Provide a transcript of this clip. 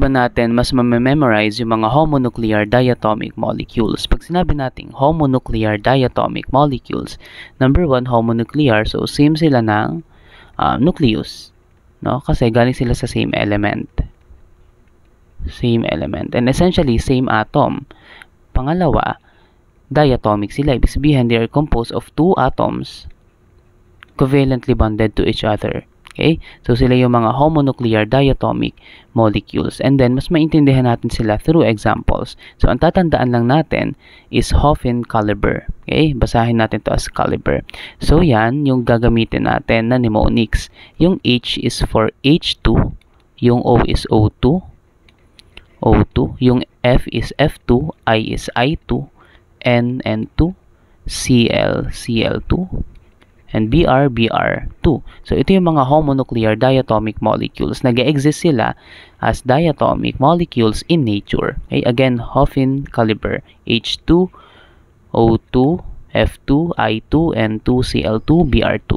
ba natin mas mamememorize yung mga homonuclear diatomic molecules? Pag sinabi nating homonuclear diatomic molecules, number 1, homonuclear, so same sila ng nucleus, no? Kasi galing sila sa same element. Same element. And essentially, same atom. Pangalawa, diatomic sila. Ibig sabihin, they are composed of 2 atoms covalently bonded to each other. Okay? So, sila yung mga homonuclear diatomic molecules. And then, mas maintindihan natin sila through examples. So, ang tatandaan lang natin is Hoffman caliber. Okay? Basahin natin to as caliber. So, yan yung gagamitin natin na mnemonics. Yung H is for H2. Yung O is O2. O2. Yung F is F2. I is I2. N, N2. Cl, Cl2. And Br, Br2. So, ito yung mga homonuclear diatomic molecules. Nag-exist sila as diatomic molecules in nature. Okay? Again, Hoffman caliber. H2, O2, F2, I2, N2, Cl2, Br2.